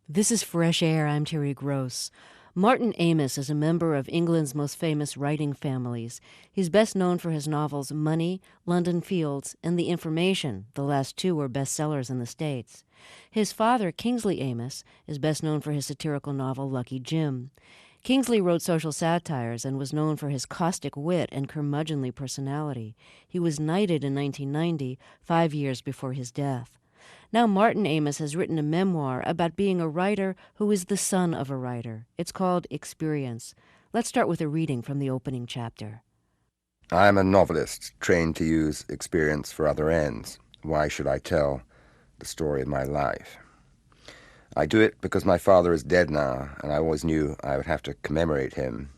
This is Fresh Air. I'm Terry Gross. Martin Amis is a member of England's most famous writing families. He's best known for his novels Money, London Fields, and The Information. The last two were bestsellers in the States. His father, Kingsley Amis, is best known for his satirical novel Lucky Jim. Kingsley wrote social satires and was known for his caustic wit and curmudgeonly personality. He was knighted in 1990, 5 years before his death. Now Martin Amis has written a memoir about being a writer who is the son of a writer. It's called Experience. Let's start with a reading from the opening chapter. I am a novelist trained to use experience for other ends. Why should I tell the story of my life? I do it because my father is dead now, and I always knew I would have to commemorate him.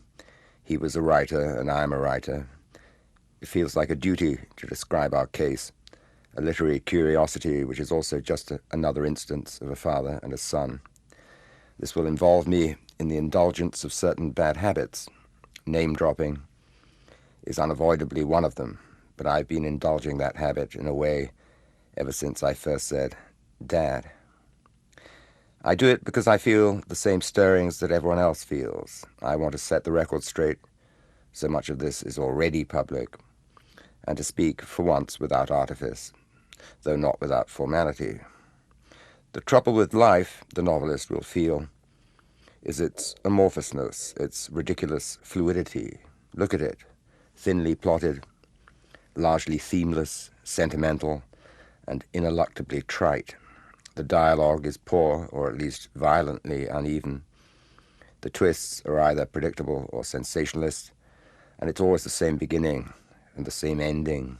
He was a writer, and I am a writer. It feels like a duty to describe our case, a literary curiosity which is also just another instance of a father and a son. This will involve me in the indulgence of certain bad habits. Name-dropping is unavoidably one of them, but I've been indulging that habit in a way ever since I first said, Dad. I do it because I feel the same stirrings that everyone else feels. I want to set the record straight. So much of this is already public, and to speak for once without artifice, though not without formality. The trouble with life, the novelist will feel, is its amorphousness, its ridiculous fluidity. Look at it, thinly plotted, largely themeless, sentimental, and ineluctably trite. The dialogue is poor, or at least violently uneven. The twists are either predictable or sensationalist, and it's always the same beginning and the same ending.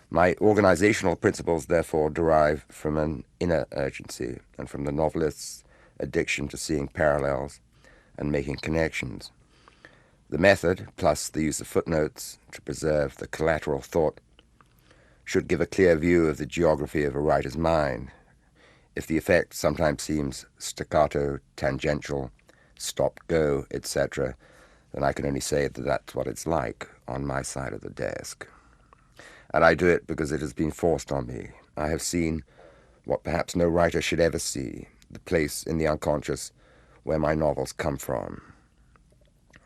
My organizational principles, therefore, derive from an inner urgency and from the novelist's addiction to seeing parallels and making connections. The method, plus the use of footnotes to preserve the collateral thought, should give a clear view of the geography of a writer's mind. If the effect sometimes seems staccato, tangential, stop-go, etc., then I can only say that that's what it's like on my side of the desk. And I do it because it has been forced on me. I have seen what perhaps no writer should ever see, the place in the unconscious where my novels come from.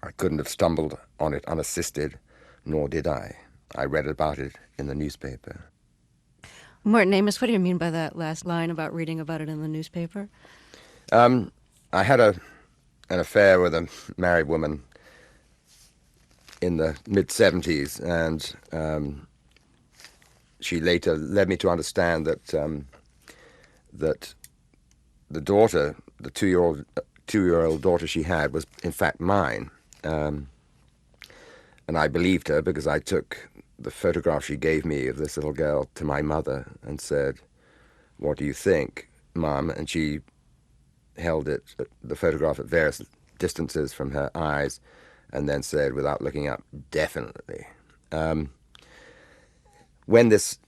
I couldn't have stumbled on it unassisted, nor did I. I read about it in the newspaper. Martin Amis, what do you mean by that last line about reading about it in the newspaper? I had an affair with a married woman in the mid-'70s, and she later led me to understand that that the daughter, the two-year-old daughter she had, was in fact mine. And I believed her because I took the photograph she gave me of this little girl to my mother and said, "What do you think, Mum?" And she held it, the photograph, at various distances from her eyes, and then said, without looking up, "Definitely." When this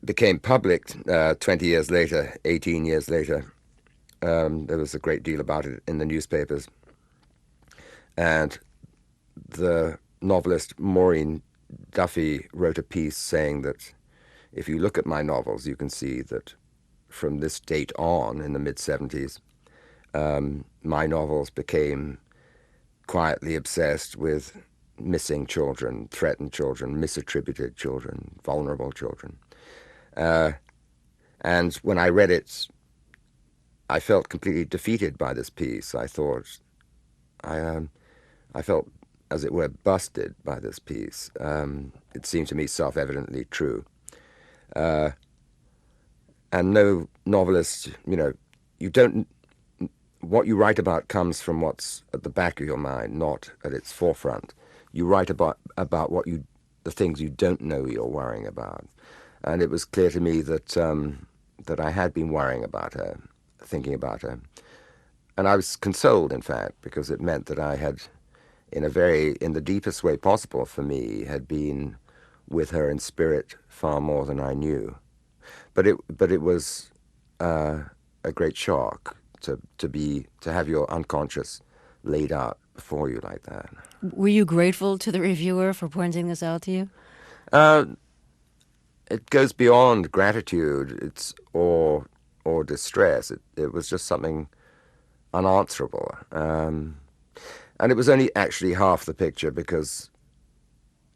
became public 20 years later, 18 years later, there was a great deal about it in the newspapers. And the novelist Maureen Duffy wrote a piece saying that if you look at my novels, you can see that from this date on, in the mid-'70s, my novels became quietly obsessed with missing children, threatened children, misattributed children, vulnerable children. And when I read it, I felt completely defeated by this piece. I thought, I felt, as it were, busted by this piece. It seemed to me self-evidently true. And no novelist, you don't, what you write about comes from what's at the back of your mind, not at its forefront. You write about the things you don't know you're worrying about. And it was clear to me that that I had been worrying about her, thinking about her. And I was consoled, in fact, because it meant that I had, in the deepest way possible for me, had been with her in spirit far more than I knew. But it was a great shock to have your unconscious laid out before you like that. Were you grateful to the reviewer for pointing this out to you? It goes beyond gratitude. It's or distress. It was just something unanswerable. And it was only actually half the picture, because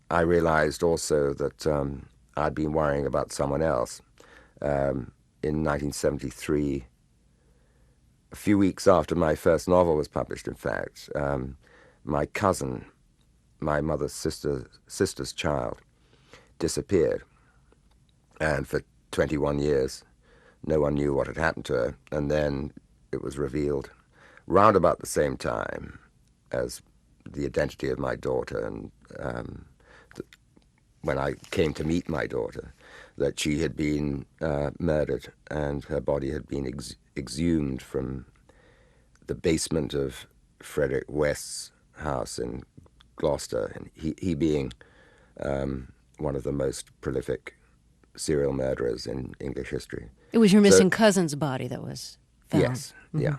I realized also that I'd been worrying about someone else. In 1973, a few weeks after my first novel was published, in fact, my cousin, my mother's sister's child, disappeared. And for 21 years, no one knew what had happened to her. And then it was revealed round about the same time as the identity of my daughter, and when I came to meet my daughter, that she had been murdered, and her body had been exhumed from the basement of Frederick West's house in Gloucester, and he being one of the most prolific serial murderers in English history. It was your So, missing cousin's body that was found. yes, yeah.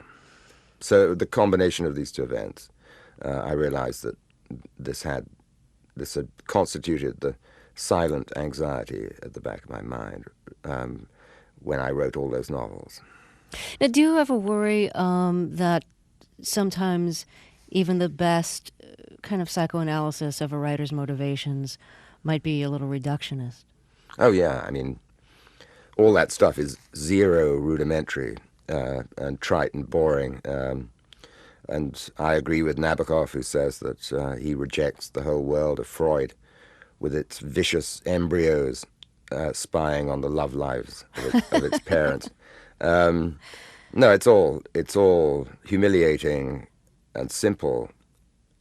So the combination of these two events, I realized that this had constituted the silent anxiety at the back of my mind when I wrote all those novels. Now, do you ever worry that sometimes even the best kind of psychoanalysis of a writer's motivations might be a little reductionist? Oh, yeah. I mean, all that stuff is zero rudimentary and trite and boring. And I agree with Nabokov, who says that he rejects the whole world of Freud with its vicious embryos spying on the love lives of its parents. No, it's all humiliating and simple,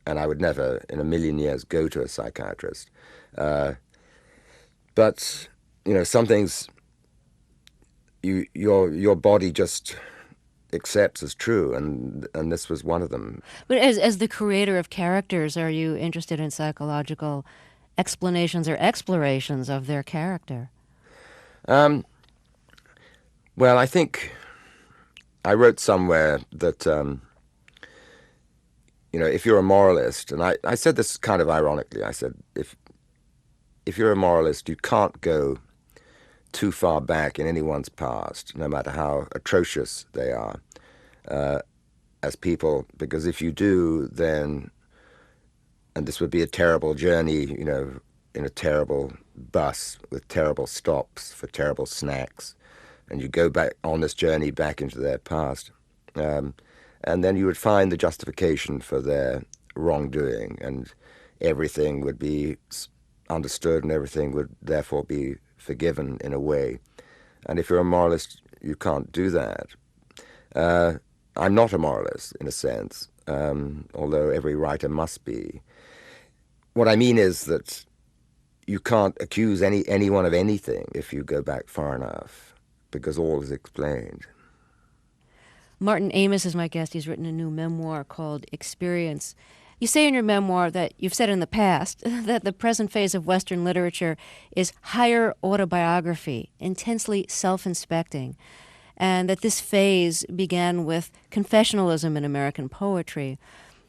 and I would never in a million years go to a psychiatrist. But some things your body just accepts as true, and this was one of them. But as the creator of characters, are you interested in psychological explanations or explorations of their character? Well, I think I wrote somewhere that if you're a moralist, and I said this kind of ironically, I said if you're a moralist, you can't go too far back in anyone's past, no matter how atrocious they are as people, because if you do, then, and this would be a terrible journey, in a terrible bus with terrible stops for terrible snacks, and you go back on this journey back into their past, and then you would find the justification for their wrongdoing, and everything would be understood, and everything would therefore be forgiven in a way. And if you're a moralist, you can't do that. I'm not a moralist, in a sense, although every writer must be. What I mean is that you can't accuse anyone of anything if you go back far enough, because all is explained. Martin Amis is my guest. He's written a new memoir called Experience. You say in your memoir that you've said in the past that the present phase of Western literature is higher autobiography, intensely self-inspecting, and that this phase began with confessionalism in American poetry.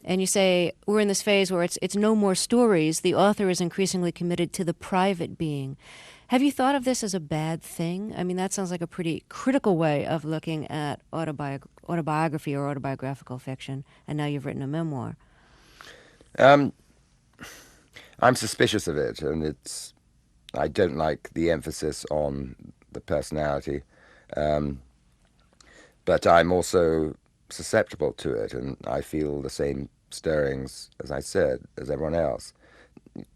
And you say, we're in this phase where it's no more stories. The author is increasingly committed to the private being. Have you thought of this as a bad thing? I mean, that sounds like a pretty critical way of looking at autobiography or autobiographical fiction, and now you've written a memoir. I'm suspicious of it, and I don't like the emphasis on the personality, but I'm also susceptible to it, and I feel the same stirrings, as I said, as everyone else.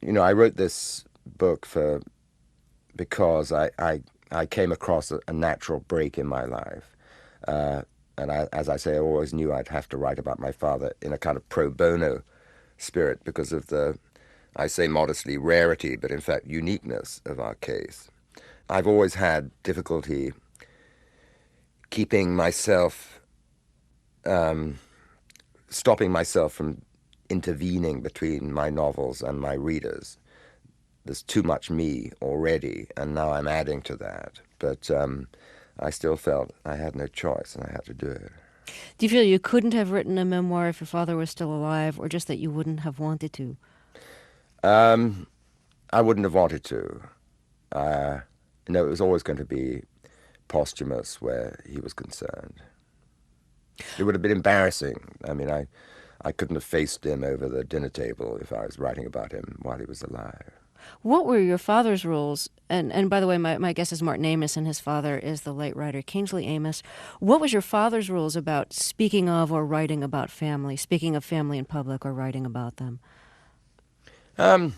I wrote this book because I came across a natural break in my life, and as I say, I always knew I'd have to write about my father in a kind of pro bono spirit because of the, I say modestly, rarity, but in fact uniqueness of our case. I've always had difficulty keeping myself, stopping myself from intervening between my novels and my readers. There's too much me already, and now I'm adding to that. But I still felt I had no choice, and I had to do it. Do you feel you couldn't have written a memoir if your father was still alive, or just that you wouldn't have wanted to? I wouldn't have wanted to. It was always going to be posthumous where he was concerned. It would have been embarrassing. I mean, I couldn't have faced him over the dinner table if I was writing about him while he was alive. What were your father's rules? And by the way, my guest is Martin Amis, and his father is the late writer Kingsley Amis. What was your father's rules about speaking of or writing about family, speaking of family in public or writing about them? Um,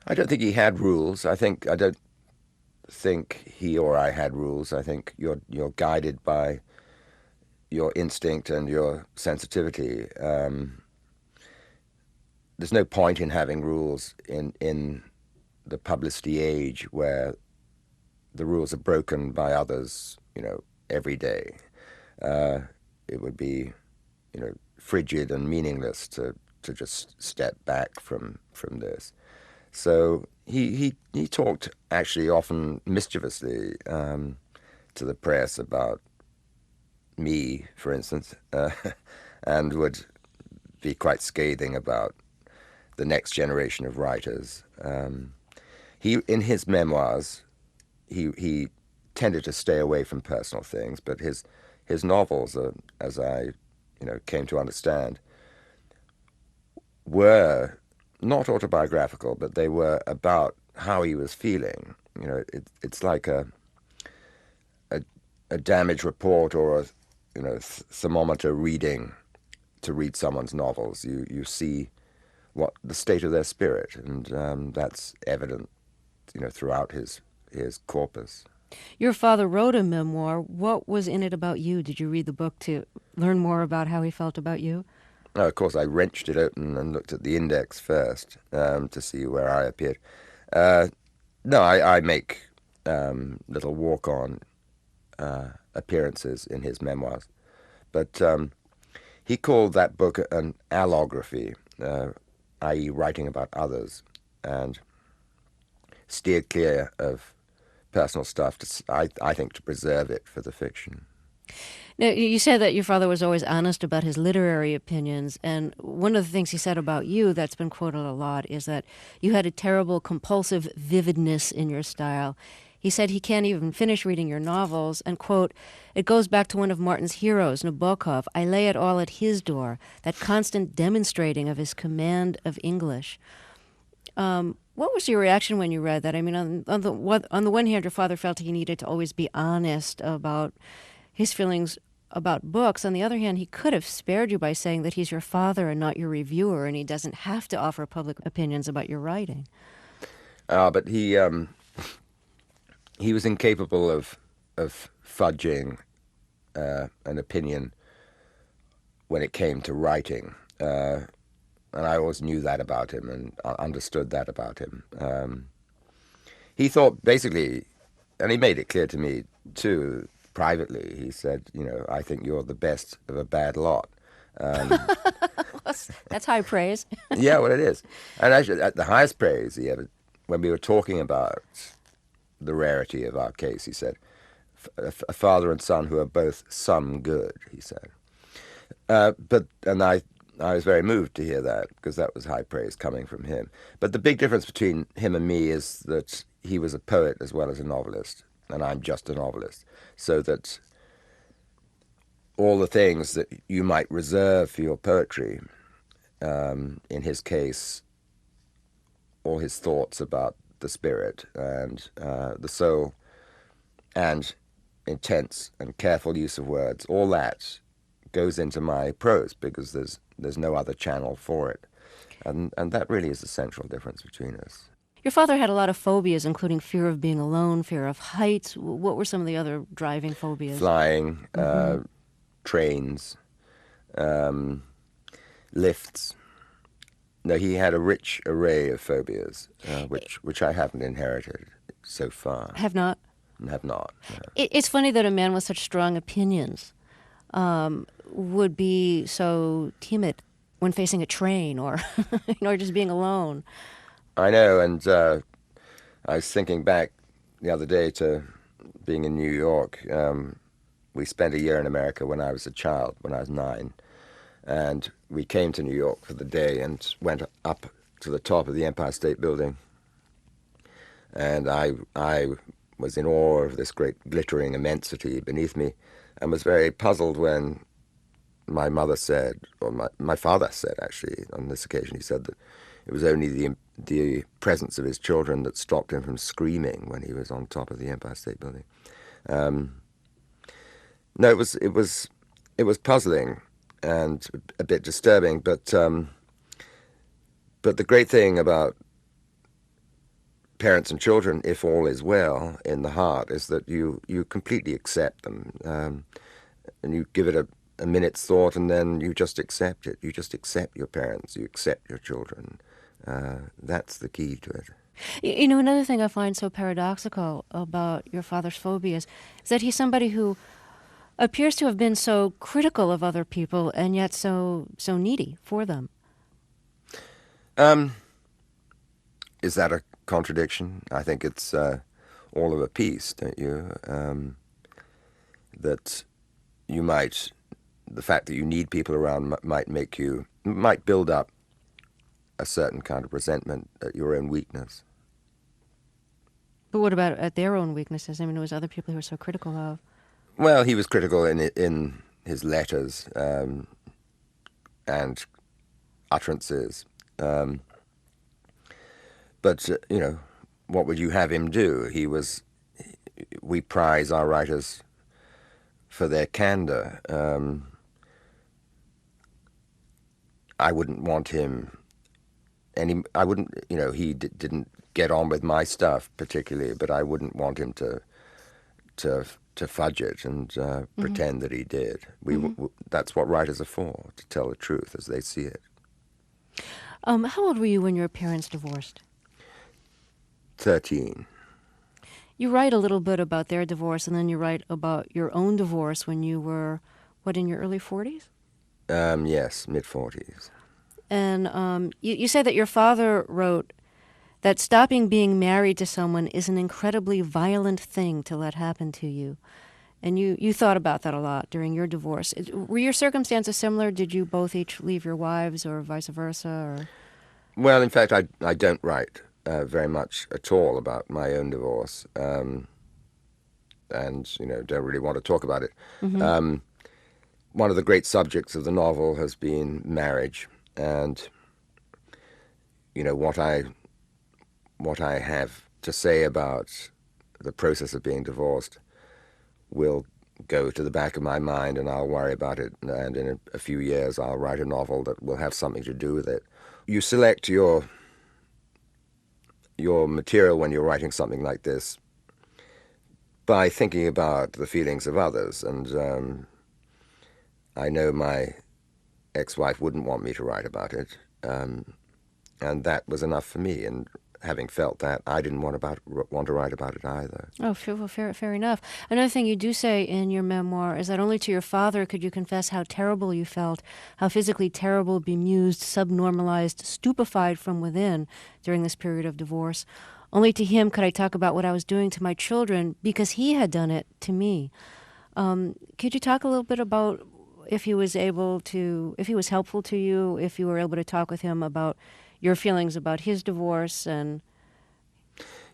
I don't think he had rules. I don't think he or I had rules. I think you're guided by your instinct and your sensitivity. There's no point in having rules in the publicity age where the rules are broken by others, every day. Uh, it would be, frigid and meaningless to just step back from this. So he talked actually often mischievously to the press about me, for instance, and would be quite scathing about the next generation of writers. He, in his memoirs, he tended to stay away from personal things, but his novels, as I came to understand, were not autobiographical, but they were about how he was feeling. It's like a damage report or a thermometer reading to read someone's novels. You see what the state of their spirit, and that's evident, throughout his corpus. Your father wrote a memoir. What was in it about you? Did you read the book to learn more about how he felt about you? Of course, I wrenched it open and looked at the index first to see where I appeared. Uh, no, I make little walk-on appearances in his memoirs, but he called that book an allography, i.e., writing about others, and steered clear of personal stuff, I think, to preserve it for the fiction. Now, you said that your father was always honest about his literary opinions, and one of the things he said about you that's been quoted a lot is that you had a terrible compulsive vividness in your style. He said he can't even finish reading your novels, and, quote, "It goes back to one of Martin's heroes, Nabokov. I lay it all at his door, that constant demonstrating of his command of English." What was your reaction when you read that? I mean, on the one hand, your father felt he needed to always be honest about his feelings about books. On the other hand, he could have spared you by saying that he's your father and not your reviewer, and he doesn't have to offer public opinions about your writing. But he was incapable of fudging an opinion when it came to writing. And I always knew that about him and understood that about him. He thought basically, and he made it clear to me too, privately, he said, I think you're the best of a bad lot. That's high praise. Yeah, well, it is. And actually, at the highest praise he ever, when we were talking about the rarity of our case, he said, a father and son who are both some good, he said. And I was very moved to hear that, because that was high praise coming from him. But the big difference between him and me is that he was a poet as well as a novelist, and I'm just a novelist. So that all the things that you might reserve for your poetry, in his case, all his thoughts about the spirit and the soul and intense and careful use of words, all that goes into my prose, because there's no other channel for it. And that really is the central difference between us. Your father had a lot of phobias, including fear of being alone, fear of heights. What were some of the other driving phobias? Flying, trains, lifts. No, he had a rich array of phobias, which I haven't inherited so far. Have not? Have not. No. It's funny that a man with such strong opinions would be so timid when facing a train or just being alone. I know, and I was thinking back the other day to being in New York. We spent a year in America when I was a child, when I was 9, and we came to New York for the day and went up to the top of the Empire State Building. And I was in awe of this great glittering immensity beneath me, and was very puzzled when my mother said, or my father said actually on this occasion, he said that it was only the presence of his children that stopped him from screaming when he was on top of the Empire State Building. No, it was puzzling and a bit disturbing, but the great thing about parents and children, if all is well in the heart, is that you completely accept them, and you give it a minute's thought, and then you just accept it. You just accept your parents. You accept your children. That's the key to it. You know, another thing I find so paradoxical about your father's phobias is that he's somebody who appears to have been so critical of other people and yet so needy for them. Is that a contradiction? I think it's all of a piece, don't you? That you might, the fact that you need people around might build up a certain kind of resentment at your own weakness. But what about at their own weaknesses? I mean, it was other people who were so critical of. Well, he was critical in his letters and utterances. But, what would you have him do? We prize our writers for their candor. I wouldn't want him he didn't get on with my stuff particularly, but I wouldn't want him to fudge it and pretend that he did. That's what writers are for, to tell the truth as they see it. How old were you when your parents divorced? 13. You write a little bit about their divorce, and then you write about your own divorce when you were, in your early 40s? Yes, mid-40s. And you say that your father wrote that stopping being married to someone is an incredibly violent thing to let happen to you. And you thought about that a lot during your divorce. Were your circumstances similar? Did you both each leave your wives or vice versa? Or? Well, in fact, I don't write very much at all about my own divorce, and don't really want to talk about it. Mm-hmm. One of the great subjects of the novel has been marriage, and what I have to say about the process of being divorced will go to the back of my mind, and I'll worry about it, and in a few years I'll write a novel that will have something to do with it. You select your material when you're writing something like this by thinking about the feelings of others, and I know my ex-wife wouldn't want me to write about it, and that was enough for me, and having felt that, I didn't want to write about it either. Oh, fair enough. Another thing you do say in your memoir is that only to your father could you confess how terrible you felt, how physically terrible, bemused, subnormalized, stupefied from within during this period of divorce. Only to him could I talk about what I was doing to my children because he had done it to me. Could you talk a little bit about if he was helpful to you, if you were able to talk with him about your feelings about his divorce? And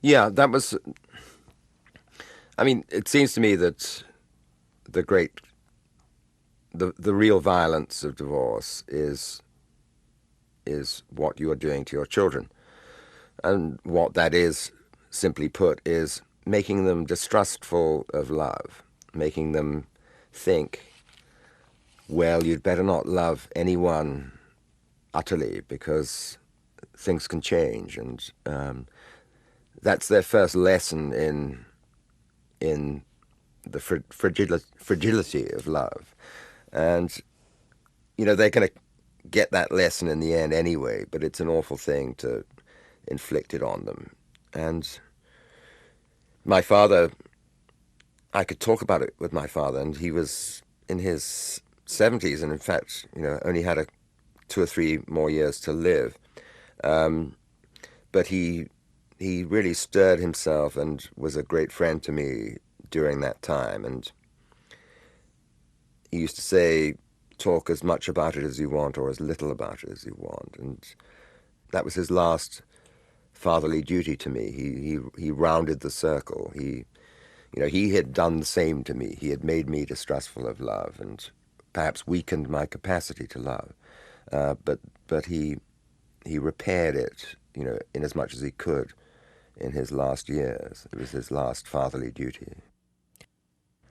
yeah, that was, it seems to me that the real violence of divorce is what you are doing to your children. And what that is, simply put, is making them distrustful of love, making them think, well, you'd better not love anyone utterly because things can change, and that's their first lesson in the fragility of love. And they're going to get that lesson in the end anyway, but it's an awful thing to inflict it on them. And my father, I could talk about it with my father, and he was in his 70s, and in fact, only had 2 or 3 more years to live. But he really stirred himself and was a great friend to me during that time. And he used to say, talk as much about it as you want or as little about it as you want. And that was his last fatherly duty to me. He rounded the circle. He had done the same to me. He had made me distrustful of love, and perhaps weakened my capacity to love. But he repaired it, in as much as he could in his last years. It was his last fatherly duty.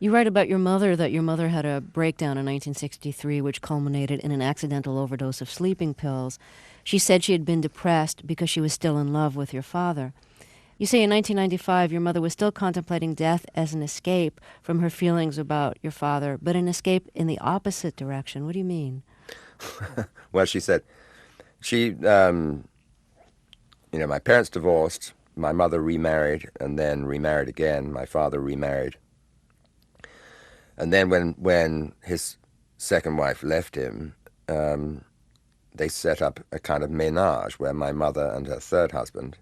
You write about your mother that your mother had a breakdown in 1963, which culminated in an accidental overdose of sleeping pills. She said she had been depressed because she was still in love with your father. You say in 1995 your mother was still contemplating death as an escape from her feelings about your father, but an escape in the opposite direction. What do you mean? Well, she said, my parents divorced, my mother remarried, and then remarried again. My father remarried. And then when his second wife left him, they set up a kind of ménage where my mother and her third husband,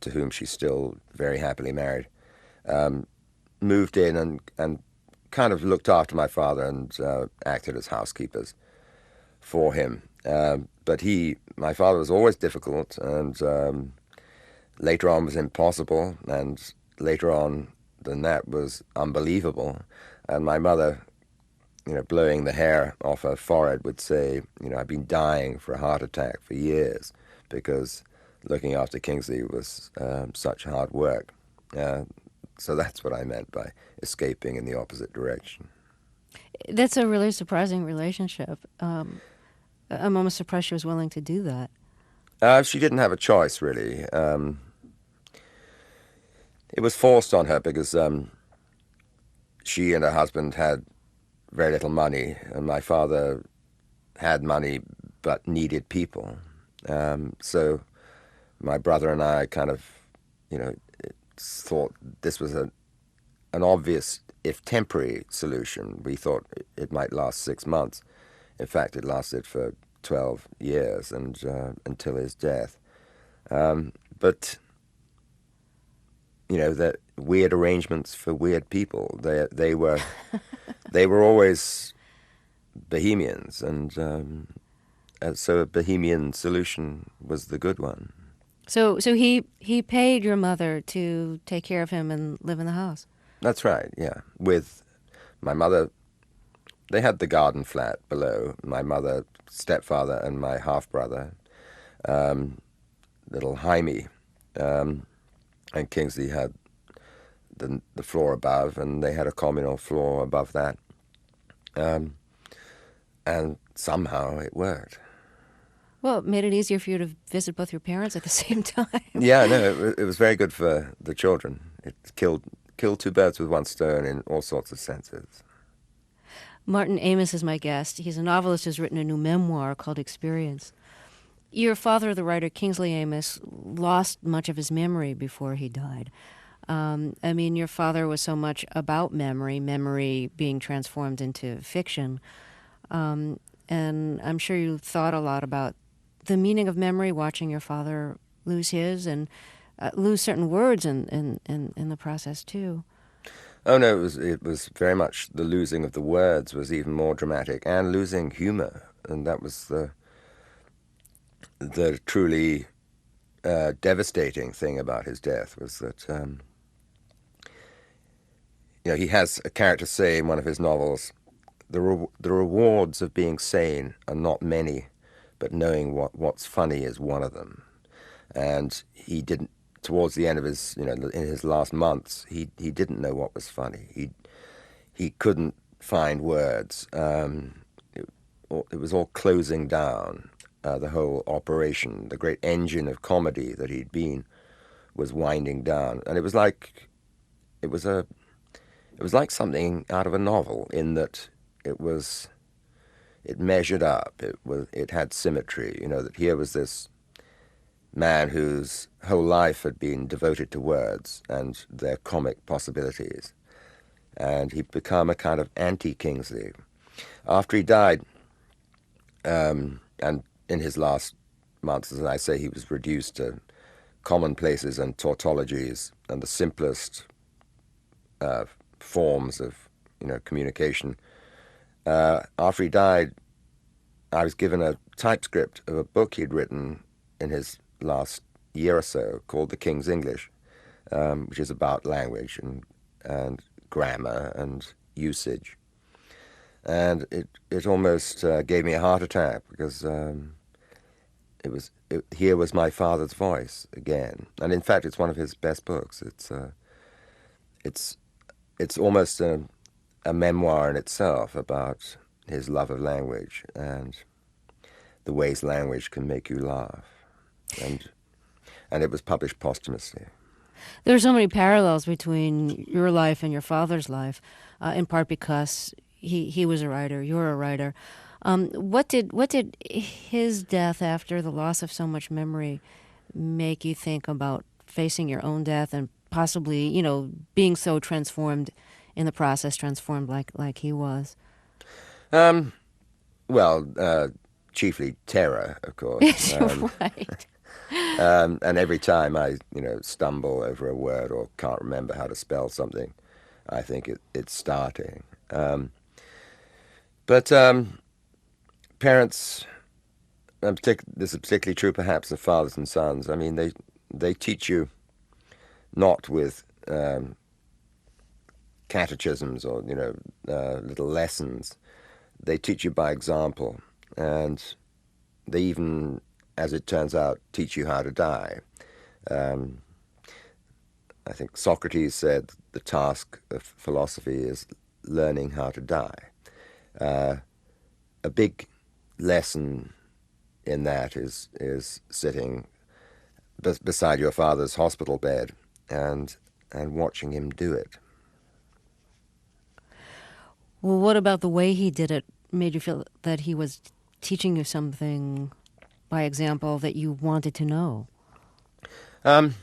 to whom she's still very happily married, moved in and kind of looked after my father and acted as housekeepers for him. But my father was always difficult, and later on was impossible, and later on than that was unbelievable. And my mother, blowing the hair off her forehead, would say, I've been dying for a heart attack for years because looking after Kingsley was such hard work. So that's what I meant by escaping in the opposite direction. That's a really surprising relationship. I'm almost surprised she was willing to do that. She didn't have a choice, really. It was forced on her because she and her husband had very little money, and my father had money but needed people. So my brother and I kind of, thought this was an obvious, if temporary, solution. We thought it might last 6 months. In fact, it lasted for 12 years and until his death. But that weird arrangements for weird people. They were always bohemians, and so a bohemian solution was the good one. So he paid your mother to take care of him and live in the house. That's right. Yeah, with my mother. They had the garden flat below. My mother, stepfather, and my half brother, little Jaime. And Kingsley had the floor above, and they had a communal floor above that. And somehow it worked. Well, it made it easier for you to visit both your parents at the same time. Yeah, no, it was very good for the children. It killed two birds with one stone in all sorts of senses. Martin Amis is my guest. He's a novelist who's written a new memoir called Experience. Your father, the writer Kingsley Amis, lost much of his memory before he died. Your father was so much about memory being transformed into fiction. And I'm sure you thought a lot about the meaning of memory, watching your father lose his and lose certain words in the process, too. Oh, no, it was very much the losing of the words was even more dramatic, and losing humor. And that was the truly devastating thing about his death, was that he has a character say in one of his novels, the rewards of being sane are not many, but knowing what's funny is one of them. And he didn't, towards the end of his, in his last months, he didn't know what was funny. He couldn't find words. It was all closing down. The whole operation, the great engine of comedy that he'd been, was winding down. And it was like something out of a novel, in that it measured up. It had symmetry. That here was this man whose whole life had been devoted to words and their comic possibilities, and he'd become a kind of anti-Kingsley. After he died, and in his last months, as I say, he was reduced to commonplaces and tautologies and the simplest forms of communication. After he died, I was given a typescript of a book he'd written in his last year or so called The King's English, which is about language and grammar and usage. and it almost gave me a heart attack because here was my father's voice again, and in fact, it's one of his best books. It's it's almost a memoir in itself about his love of language and the ways language can make you laugh, and it was published posthumously. There are so many parallels between your life and your father's life, in part because he was a writer, you're a writer. What did his death after the loss of so much memory make you think about facing your own death and possibly, being so transformed in the process, transformed like he was? Um, well, chiefly terror, of course. Right. And every time I, stumble over a word or can't remember how to spell something, I think it's starting. But parents, this is particularly true perhaps of fathers and sons. I mean, they teach you not with catechisms or little lessons. They teach you by example, and they even, as it turns out, teach you how to die. Um, I think Socrates said the task of philosophy is learning how to die. Uh, a big lesson in that is sitting beside your father's hospital bed and watching him do it. Well, what about the way he did it made you feel that he was teaching you something by example that you wanted to know? Um,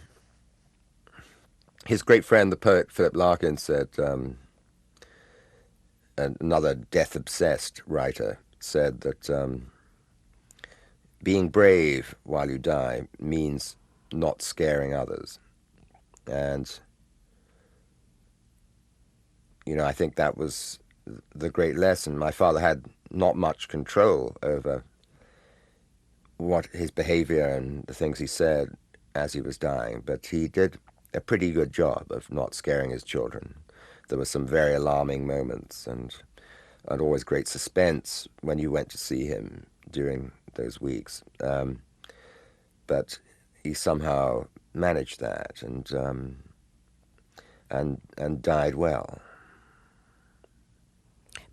his great friend, the poet Philip Larkin, said, another death-obsessed writer, said that being brave while you die means not scaring others. And, I think that was the great lesson. My father had not much control over what his behavior and the things he said as he was dying, but he did a pretty good job of not scaring his children. There were some very alarming moments and always great suspense when you went to see him during those weeks. But he somehow managed that and died well.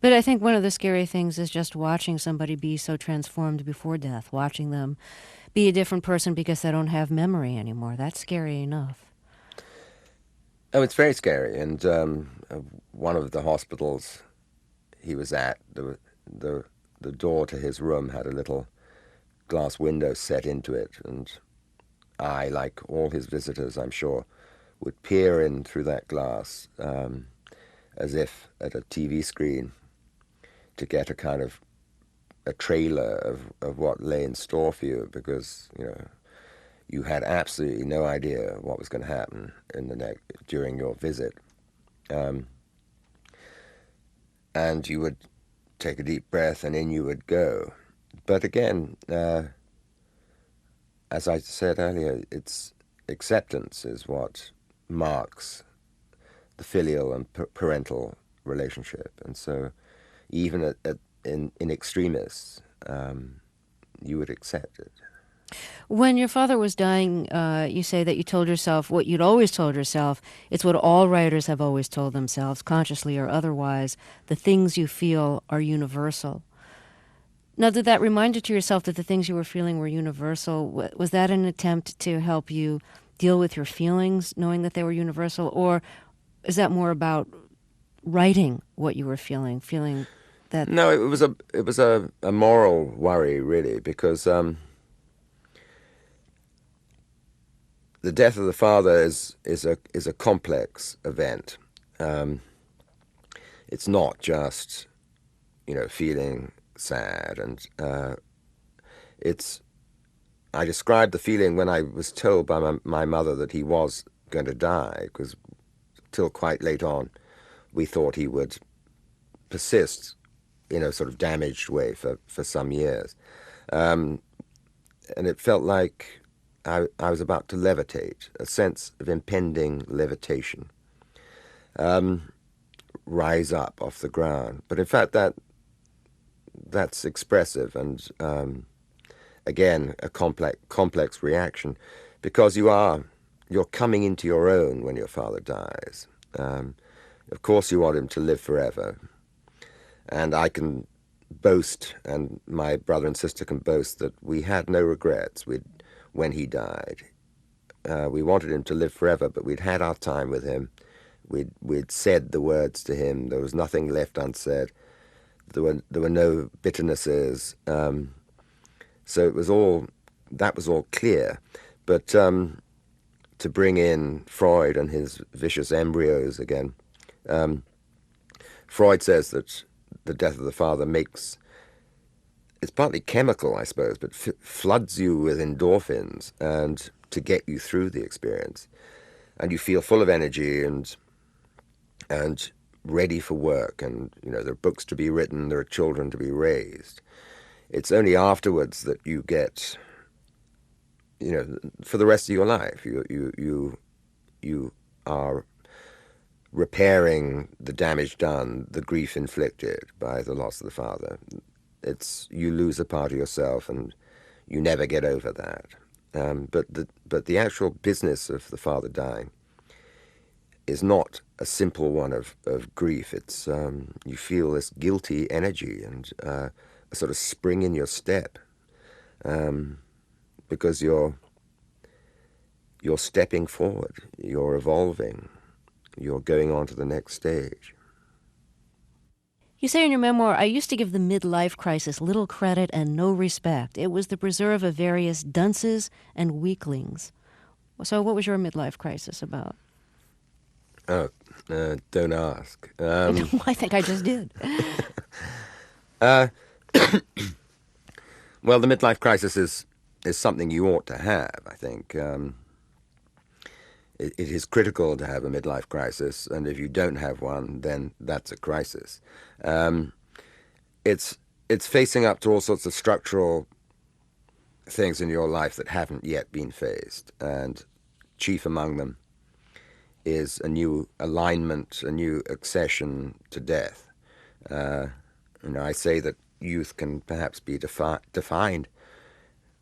But I think one of the scary things is just watching somebody be so transformed before death, watching them be a different person because they don't have memory anymore. That's scary enough. Oh, it's very scary. And one of the hospitals he was at, the door to his room had a little glass window set into it, and I, like all his visitors, I'm sure, would peer in through that glass as if at a TV screen to get a kind of a trailer of what lay in store for you, because you had absolutely no idea what was going to happen during your visit, and you would take a deep breath and in you would go. But again, as I said earlier, it's acceptance is what marks the filial and parental relationship, and so even in extremis, you would accept it. When your father was dying, you say that you told yourself what you'd always told yourself. It's what all writers have always told themselves, consciously or otherwise. The things you feel are universal. Now, did that remind you to yourself that the things you were feeling were universal? Was that an attempt to help you deal with your feelings, knowing that they were universal? Or is that more about writing what you were feeling that... No, it was a moral worry, really, because the death of the father is a complex event. It's not just feeling sad, and I described the feeling when I was told by my mother that he was going to die, because till quite late on we thought he would persist in a sort of damaged way for some years. And it felt like I was about to levitate, a sense of impending levitation, rise up off the ground. But in fact, that that's expressive and again a complex reaction, because you're coming into your own when your father dies. Of course, you want him to live forever, and I can boast, and my brother and sister can boast, that we had no regrets when he died. We wanted him to live forever, but we'd had our time with him. We'd said the words to him. There was nothing left unsaid. There were no bitternesses. So that was all clear. But to bring in Freud and his vicious embryos again, Freud says that the death of the father it's partly chemical, I suppose, but floods you with endorphins and to get you through the experience. And you feel full of energy and ready for work, and there are books to be written, there are children to be raised. It's only afterwards that you get, for the rest of your life, you are repairing the damage done, the grief inflicted by the loss of the father. You lose a part of yourself, and you never get over that. But the actual business of the father dying is not a simple one of grief. It's you feel this guilty energy and a sort of spring in your step, because you're stepping forward, you're evolving, you're going on to the next stage. You say in your memoir, I used to give the midlife crisis little credit and no respect. It was the preserve of various dunces and weaklings. So what was your midlife crisis about? Oh, don't ask. I think I just did. Well, the midlife crisis is something you ought to have, I think. It is critical to have a midlife crisis, and if you don't have one, then that's a crisis. It's facing up to all sorts of structural things in your life that haven't yet been faced, and chief among them is a new alignment, a new accession to death. I say that youth can perhaps be defined,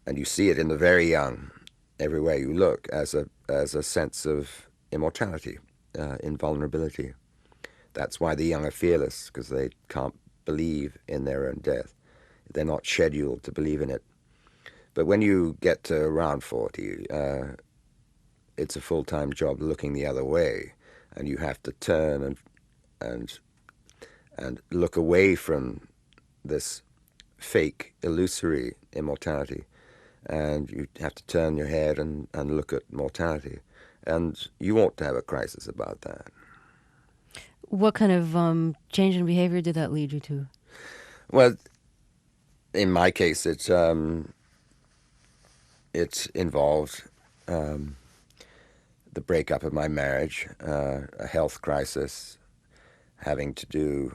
and you see it in the very young, everywhere you look, as a sense of immortality, invulnerability. That's why the young are fearless, because they can't believe in their own death. They're not scheduled to believe in it. But when you get to around 40, it's a full-time job looking the other way, and you have to turn and look away from this fake, illusory immortality, and you have to turn your head and look at mortality. And you ought to have a crisis about that. What kind of change in behavior did that lead you to? Well, in my case, it involved the breakup of my marriage, a health crisis, having to do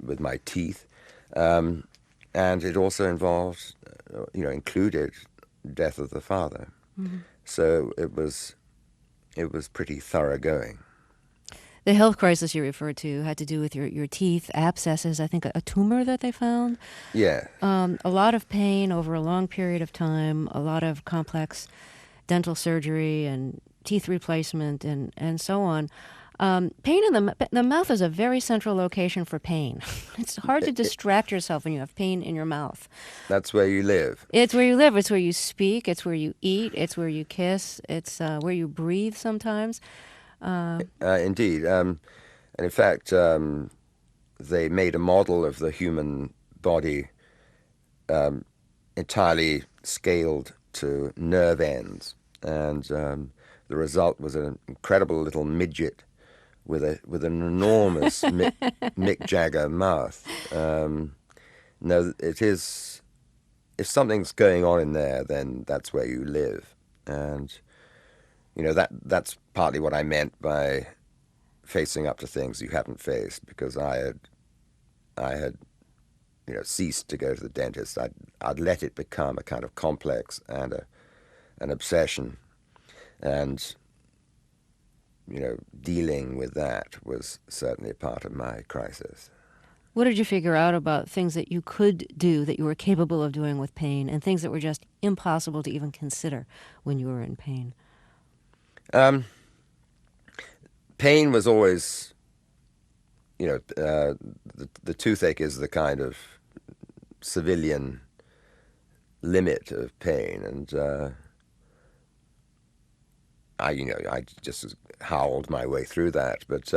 with my teeth, and it also involved, included death of the father. Mm-hmm. So it was pretty thoroughgoing. The health crisis you referred to had to do with your teeth, abscesses, I think a tumor that they found. Yeah. A lot of pain over a long period of time, a lot of complex dental surgery and teeth replacement and so on. Pain in the mouth is a very central location for pain. It's hard to distract yourself when you have pain in your mouth. That's where you live. It's where you live. It's where you speak. It's where you eat. It's where you kiss. It's where you breathe sometimes. Indeed. And in fact, they made a model of the human body entirely scaled to nerve ends. And the result was an incredible little midget with an enormous Mick Jagger mouth. No, it is. If something's going on in there, then that's where you live, and that's partly what I meant by facing up to things you haven't faced, because I had ceased to go to the dentist. I'd let it become a kind of complex and an obsession, and dealing with that was certainly a part of my crisis. What did you figure out about things that you could do, that you were capable of doing with pain, and things that were just impossible to even consider when you were in pain? Um, Pain was always, the toothache is the kind of civilian limit of pain, and I just howled my way through that. But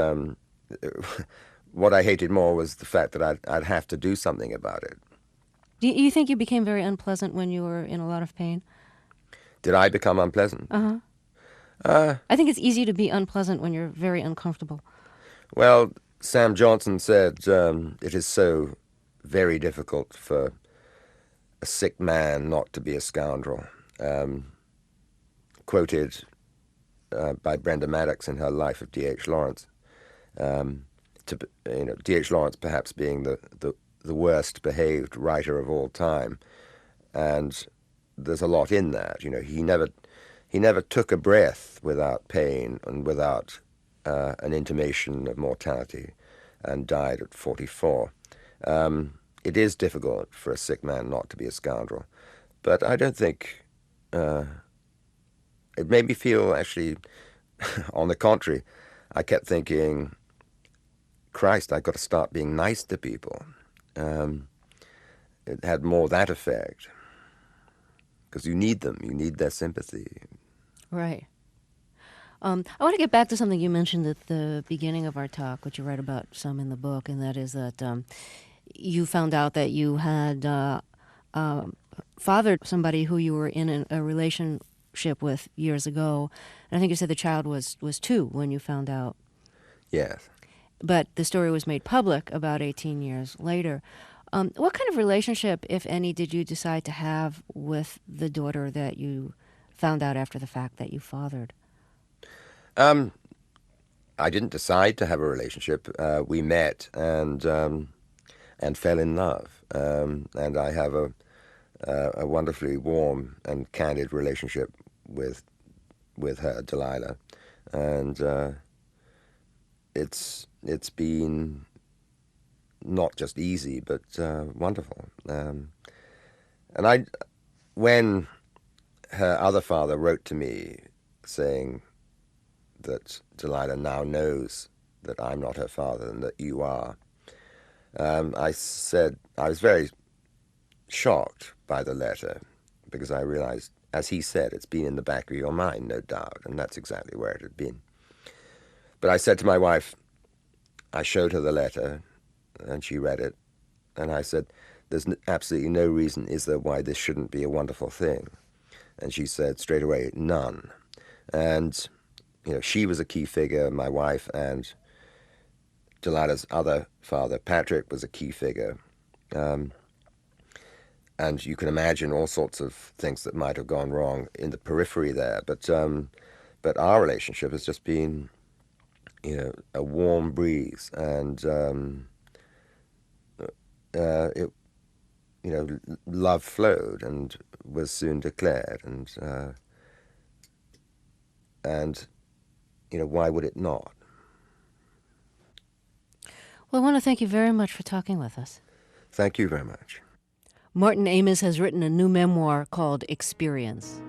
what I hated more was the fact that I'd have to do something about it. Do you think you became very unpleasant when you were in a lot of pain? Did I become unpleasant? Uh-huh. I think it's easy to be unpleasant when you're very uncomfortable. Well, Sam Johnson said it is so very difficult for a sick man not to be a scoundrel. Quoted by Brenda Maddox in her Life of D.H. Lawrence. D.H. Lawrence perhaps being the worst behaved writer of all time, and there's a lot in that. He never took a breath without pain and without an intimation of mortality, and died at 44. It is difficult for a sick man not to be a scoundrel, but I don't think it made me feel actually. On the contrary, I kept thinking, Christ, I've got to start being nice to people. It had more that effect, because you need them. You need their sympathy. Right. I want to get back to something you mentioned at the beginning of our talk, which you write about some in the book, and that is that you found out that you had fathered somebody who you were in a relationship with years ago. And I think you said the child was 2 when you found out. Yes. But the story was made public about 18 years later. What kind of relationship, if any, did you decide to have with the daughter that you found out after the fact that you fathered? I didn't decide to have a relationship. We met and fell in love, and I have a wonderfully warm and candid relationship with her, Delilah, and it's been not just easy but wonderful. When her other father wrote to me saying that Delilah now knows that I'm not her father and that you are, I said I was very shocked by the letter, because I realized, as he said, it's been in the back of your mind, no doubt, and that's exactly where it had been. But I said to my wife, I showed her the letter, and she read it, and I said, there's absolutely no reason, is there, why this shouldn't be a wonderful thing? And she said straight away, none. And, she was a key figure, my wife, and Delilah's other father, Patrick, was a key figure. And you can imagine all sorts of things that might have gone wrong in the periphery there. But our relationship has just been, a warm breeze, and love flowed and was soon declared, and why would it not? Well, I want to thank you very much for talking with us. Thank you very much. Martin Amis has written a new memoir called Experience.